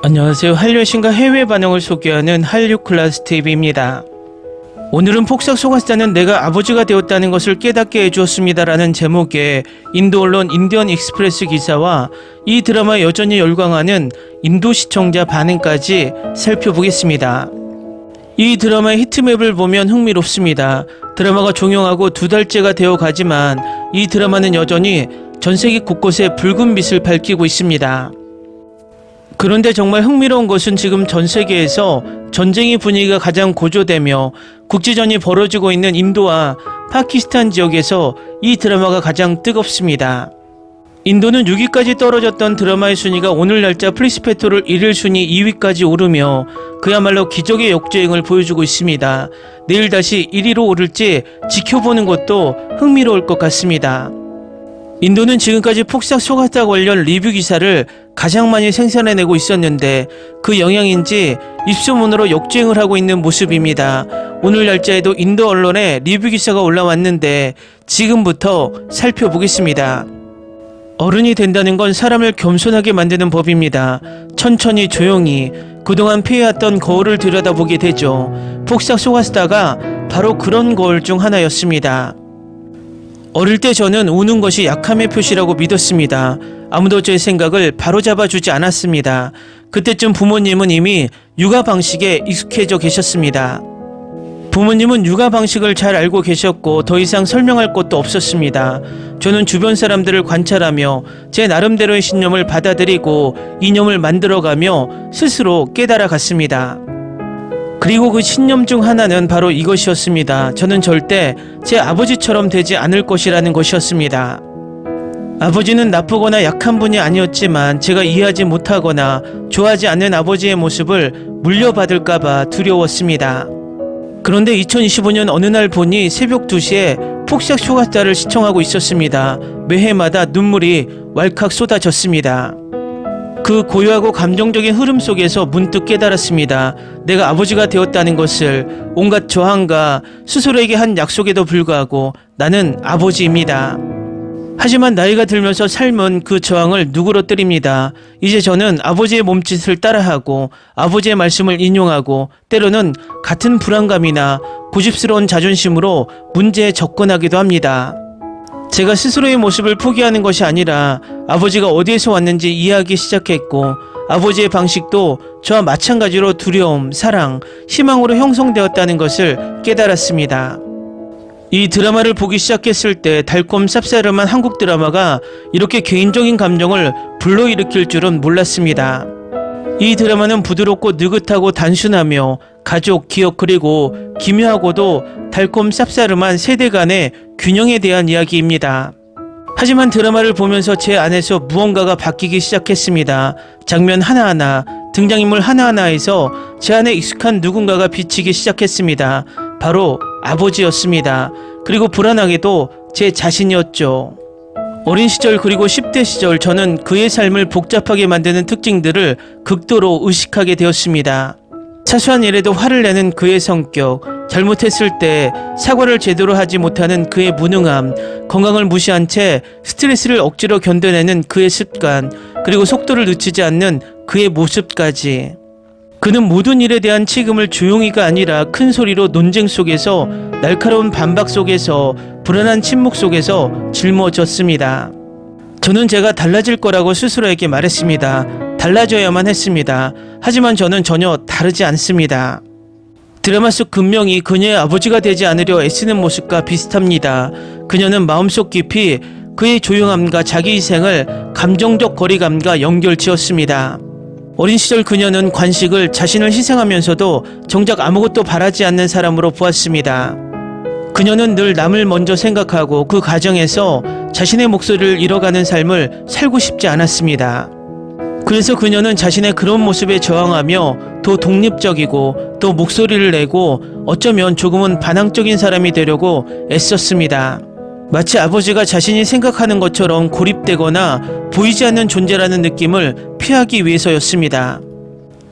안녕하세요. 한류의 신과 해외 반응을 소개하는 한류 클라스 TV입니다. 오늘은 폭삭 속았다는 내가 아버지가 되었다는 것을 깨닫게 해주었습니다라는 제목의 인도 언론 인디언 익스프레스 기사와 이 드라마에 여전히 열광하는 인도 시청자 반응까지 살펴보겠습니다. 이 드라마의 히트맵을 보면 흥미롭습니다. 드라마가 종영하고 2달째가 되어 가지만 이 드라마는 여전히 전세계 곳곳에 붉은 빛을 밝히고 있습니다. 그런데 정말 흥미로운 것은 지금 전 세계에서 전쟁의 분위기가 가장 고조되며 국지전이 벌어지고 있는 인도와 파키스탄 지역에서 이 드라마가 가장 뜨겁습니다. 인도는 6위까지 떨어졌던 드라마의 순위가 오늘 날짜 플리스페토를 1일 순위 2위까지 오르며 그야말로 기적의 역주행을 보여주고 있습니다. 내일 다시 1위로 오를지 지켜보는 것도 흥미로울 것 같습니다. 인도는 지금까지 폭삭 속았다 관련 리뷰 기사를 가장 많이 생산해내고 있었는데 그 영향인지 입소문으로 역주행을 하고 있는 모습입니다. 오늘 날짜에도 인도 언론에 리뷰 기사가 올라왔는데 지금부터 살펴보겠습니다. 어른이 된다는 건 사람을 겸손하게 만드는 법입니다. 천천히 조용히 그동안 피해왔던 거울을 들여다보게 되죠. 폭삭 속았다가 바로 그런 거울 중 하나였습니다. 어릴 때 저는 우는 것이 약함의 표시라고 믿었습니다. 아무도 제 생각을 바로잡아주지 않았습니다. 그때쯤 부모님은 이미 육아 방식에 익숙해져 계셨습니다. 부모님은 육아 방식을 잘 알고 계셨고 더 이상 설명할 것도 없었습니다. 저는 주변 사람들을 관찰하며 제 나름대로의 신념을 받아들이고 이념을 만들어가며 스스로 깨달아갔습니다. 그리고 그 신념 중 하나는 바로 이것이었습니다. 저는 절대 제 아버지처럼 되지 않을 것이라는 것이었습니다. 아버지는 나쁘거나 약한 분이 아니었지만 제가 이해하지 못하거나 좋아하지 않는 아버지의 모습을 물려받을까봐 두려웠습니다. 그런데 2025년 어느 날 보니 새벽 2시에 폭삭 속았다를 시청하고 있었습니다. 매해마다 눈물이 왈칵 쏟아졌습니다. 그 고요하고 감정적인 흐름 속에서 문득 깨달았습니다. 내가 아버지가 되었다는 것을. 온갖 저항과 스스로에게 한 약속에도 불구하고 나는 아버지입니다. 하지만 나이가 들면서 삶은 그 저항을 누그러뜨립니다. 이제 저는 아버지의 몸짓을 따라하고 아버지의 말씀을 인용하고 때로는 같은 불안감이나 고집스러운 자존심으로 문제에 접근하기도 합니다. 제가 스스로의 모습을 포기하는 것이 아니라 아버지가 어디에서 왔는지 이해하기 시작했고 아버지의 방식도 저와 마찬가지로 두려움, 사랑, 희망으로 형성되었다는 것을 깨달았습니다. 이 드라마를 보기 시작했을 때 달콤 쌉싸름한 한국 드라마가 이렇게 개인적인 감정을 불러일으킬 줄은 몰랐습니다. 이 드라마는 부드럽고 느긋하고 단순하며 가족, 기억 그리고 기묘하고도 달콤 쌉싸름한 세대 간의 균형에 대한 이야기입니다. 하지만 드라마를 보면서 제 안에서 무언가가 바뀌기 시작했습니다. 장면 하나하나, 등장인물 하나하나에서 제 안에 익숙한 누군가가 비치기 시작했습니다. 바로 아버지였습니다. 그리고 불안하게도 제 자신이었죠. 어린 시절 그리고 10대 시절 저는 그의 삶을 복잡하게 만드는 특징들을 극도로 의식하게 되었습니다. 사소한 일에도 화를 내는 그의 성격, 잘못했을 때 사과를 제대로 하지 못하는 그의 무능함, 건강을 무시한 채 스트레스를 억지로 견뎌내는 그의 습관, 그리고 속도를 늦추지 않는 그의 모습까지. 그는 모든 일에 대한 책임을 조용히가 아니라 큰 소리로 논쟁 속에서, 날카로운 반박 속에서, 불안한 침묵 속에서 짊어졌습니다. 저는 제가 달라질 거라고 스스로에게 말했습니다. 달라져야만 했습니다. 하지만 저는 전혀 다르지 않습니다. 드라마 속 금명이 그녀의 아버지가 되지 않으려 애쓰는 모습과 비슷합니다. 그녀는 마음속 깊이 그의 조용함과 자기희생을 감정적 거리감과 연결지었습니다. 어린 시절 그녀는 관식을 자신을 희생하면서도 정작 아무것도 바라지 않는 사람으로 보았습니다. 그녀는 늘 남을 먼저 생각하고 그 과정에서 자신의 목소리를 잃어가는 삶을 살고 싶지 않았습니다. 그래서 그녀는 자신의 그런 모습에 저항하며 더 독립적이고 또 목소리를 내고 어쩌면 조금은 반항적인 사람이 되려고 애썼습니다. 마치 아버지가 자신이 생각하는 것처럼 고립되거나 보이지 않는 존재라는 느낌을 피하기 위해서였습니다.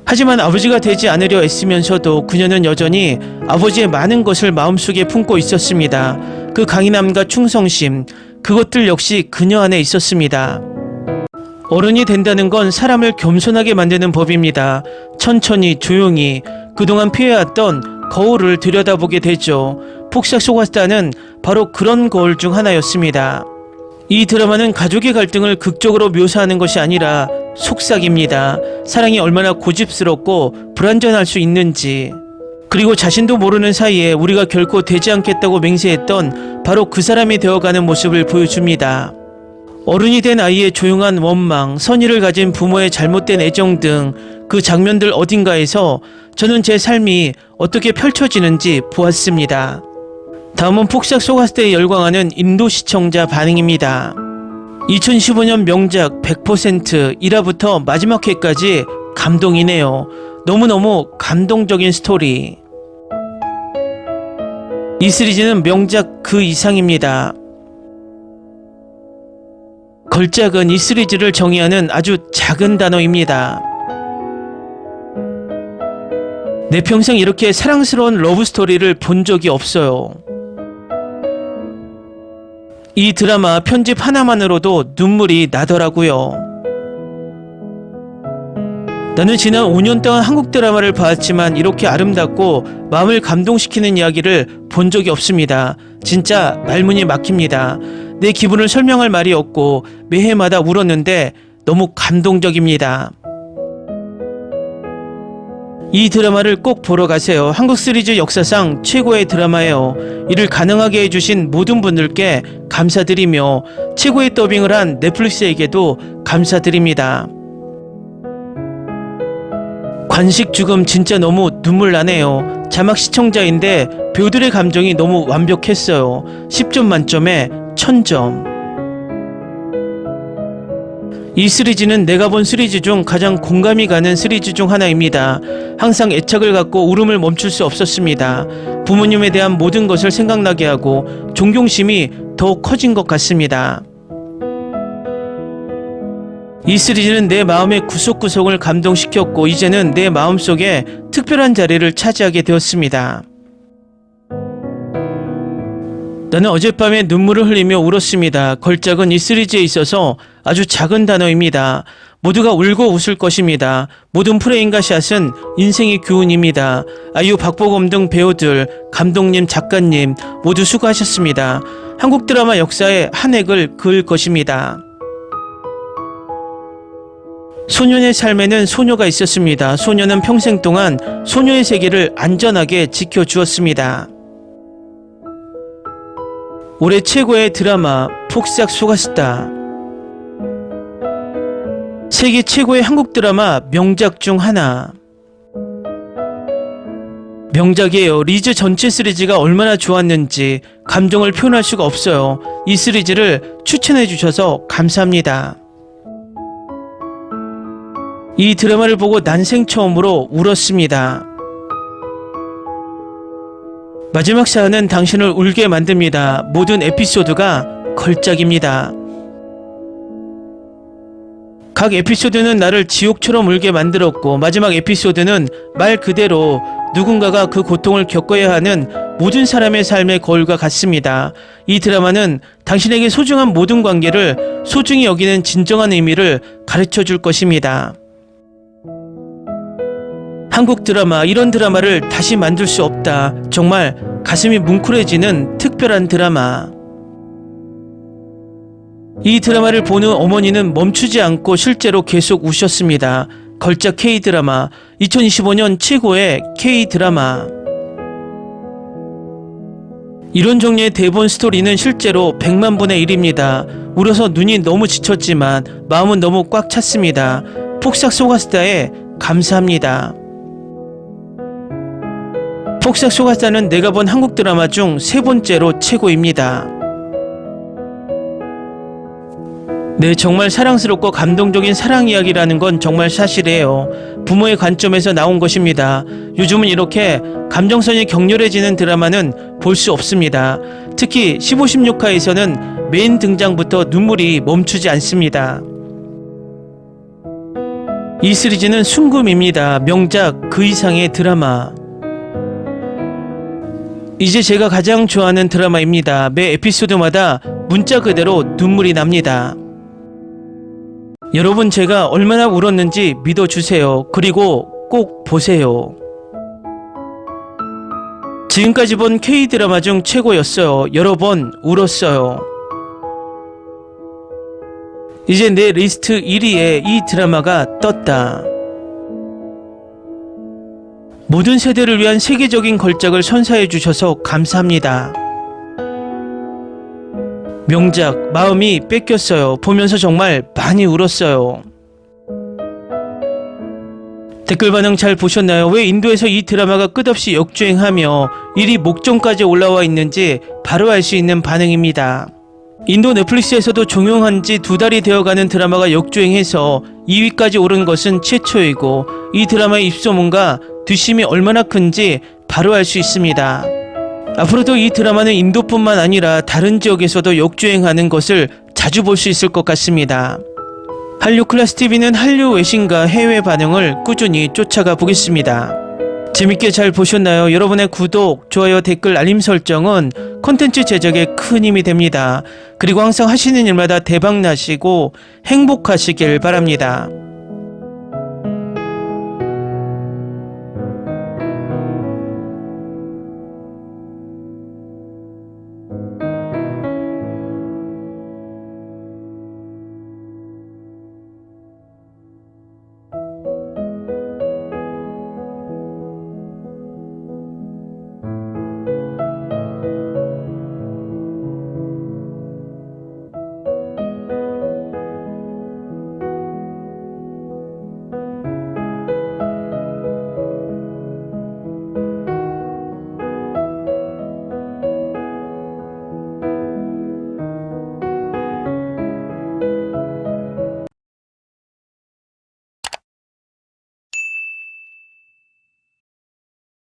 하지만 아버지가 되지 않으려 애쓰면서도 그녀는 여전히 아버지의 많은 것을 마음속에 품고 있었습니다. 그 강인함과 충성심, 그것들 역시 그녀 안에 있었습니다. 어른이 된다는 건 사람을 겸손하게 만드는 법입니다. 천천히 조용히 그동안 피해왔던 거울을 들여다보게 되죠. 폭삭 속았다는 바로 그런 거울 중 하나였습니다. 이 드라마는 가족의 갈등을 극적으로 묘사하는 것이 아니라 속삭입니다. 사랑이 얼마나 고집스럽고 불완전할 수 있는지, 그리고 자신도 모르는 사이에 우리가 결코 되지 않겠다고 맹세했던 바로 그 사람이 되어가는 모습을 보여줍니다. 어른이 된 아이의 조용한 원망, 선의를 가진 부모의 잘못된 애정 등 그 장면들 어딘가에서 저는 제 삶이 어떻게 펼쳐지는지 보았습니다. 다음은 폭삭 속았을 때 열광하는 인도 시청자 반응입니다. 2015년 명작 100% 1화부터 마지막 회까지 감동이네요. 너무너무 감동적인 스토리. 이 시리즈는 명작 그 이상입니다. 걸작은 이 시리즈를 정의하는 아주 작은 단어입니다. 내 평생 이렇게 사랑스러운 러브스토리를 본 적이 없어요. 이 드라마 편집 하나만으로도 눈물이 나더라고요. 나는 지난 5년 동안 한국 드라마를 봤지만 이렇게 아름답고 마음을 감동시키는 이야기를 본 적이 없습니다. 진짜 말문이 막힙니다. 내 기분을 설명할 말이 없고 매해마다 울었는데 너무 감동적입니다. 이 드라마를 꼭 보러 가세요. 한국 시리즈 역사상 최고의 드라마예요. 이를 가능하게 해주신 모든 분들께 감사드리며 최고의 더빙을 한 넷플릭스에게도 감사드립니다. 관식 죽음 진짜 너무 눈물 나네요. 자막 시청자인데 배우들의 감정이 너무 완벽했어요. 10점 만점에 1000점. 이 시리즈는 내가 본 시리즈 중 가장 공감이 가는 시리즈 중 하나입니다. 항상 애착을 갖고 울음을 멈출 수 없었습니다. 부모님에 대한 모든 것을 생각나게 하고 존경심이 더 커진 것 같습니다. 이 시리즈는 내 마음의 구석구석을 감동시켰고 이제는 내 마음속에 특별한 자리를 차지하게 되었습니다. 나는 어젯밤에 눈물을 흘리며 울었습니다. 걸작은 이 시리즈에 있어서 아주 작은 단어입니다. 모두가 울고 웃을 것입니다. 모든 프레임과 샷은 인생의 교훈입니다. 아이유, 박보검 등 배우들, 감독님, 작가님 모두 수고하셨습니다. 한국 드라마 역사에 한 획을 그을 것입니다. 소년의 삶에는 소녀가 있었습니다. 소녀는 평생 동안 소녀의 세계를 안전하게 지켜주었습니다. 올해 최고의 드라마 폭삭 속았수다. 세계 최고의 한국 드라마 명작 중 하나. 명작이에요. 리즈 전체 시리즈가 얼마나 좋았는지 감정을 표현할 수가 없어요. 이 시리즈를 추천해 주셔서 감사합니다. 이 드라마를 보고 난생 처음으로 울었습니다. 마지막 사연은 당신을 울게 만듭니다. 모든 에피소드가 걸작입니다. 각 에피소드는 나를 지옥처럼 울게 만들었고 마지막 에피소드는 말 그대로 누군가가 그 고통을 겪어야 하는 모든 사람의 삶의 거울과 같습니다. 이 드라마는 당신에게 소중한 모든 관계를 소중히 여기는 진정한 의미를 가르쳐 줄 것입니다. 한국 드라마, 이런 드라마를 다시 만들 수 없다. 정말 가슴이 뭉클해지는 특별한 드라마. 이 드라마를 보는 어머니는 멈추지 않고 실제로 계속 우셨습니다. 걸작 K드라마, 2025년 최고의 K드라마. 이런 종류의 대본 스토리는 실제로 100만 분의 1입니다. 울어서 눈이 너무 지쳤지만 마음은 너무 꽉 찼습니다. 폭삭 속았수다에 감사합니다. 폭삭 속았수다는 내가 본 한국 드라마 중 3번째로 최고입니다. 네, 정말 사랑스럽고 감동적인 사랑 이야기라는 건 정말 사실이에요. 부모의 관점에서 나온 것입니다. 요즘은 이렇게 감정선이 격렬해지는 드라마는 볼 수 없습니다. 특히 15, 16화에서는 메인 등장부터 눈물이 멈추지 않습니다. 이 시리즈는 순금입니다. 명작 그 이상의 드라마. 이제 제가 가장 좋아하는 드라마입니다. 매 에피소드마다 문자 그대로 눈물이 납니다. 여러분, 제가 얼마나 울었는지 믿어주세요. 그리고 꼭 보세요. 지금까지 본 K드라마 중 최고였어요. 여러 번 울었어요. 이제 내 리스트 1위에 이 드라마가 떴다. 모든 세대를 위한 세계적인 걸작을 선사해 주셔서 감사합니다. 명작, 마음이 뺏겼어요. 보면서 정말 많이 울었어요. 댓글 반응 잘 보셨나요? 왜 인도에서 이 드라마가 끝없이 역주행하며 1위 목전까지 올라와 있는지 바로 알 수 있는 반응입니다. 인도 넷플릭스에서도 종영한 지 2달이 되어가는 드라마가 역주행해서 2위까지 오른 것은 최초이고, 이 드라마의 입소문과 뒷심이 얼마나 큰지 바로 알 수 있습니다. 앞으로도 이 드라마는 인도뿐만 아니라 다른 지역에서도 역주행하는 것을 자주 볼 수 있을 것 같습니다. 한류클래스TV는 한류 외신과 해외 반응을 꾸준히 쫓아가 보겠습니다. 재밌게 잘 보셨나요? 여러분의 구독, 좋아요, 댓글, 알림 설정은 콘텐츠 제작에 큰 힘이 됩니다. 그리고 항상 하시는 일마다 대박 나시고 행복하시길 바랍니다.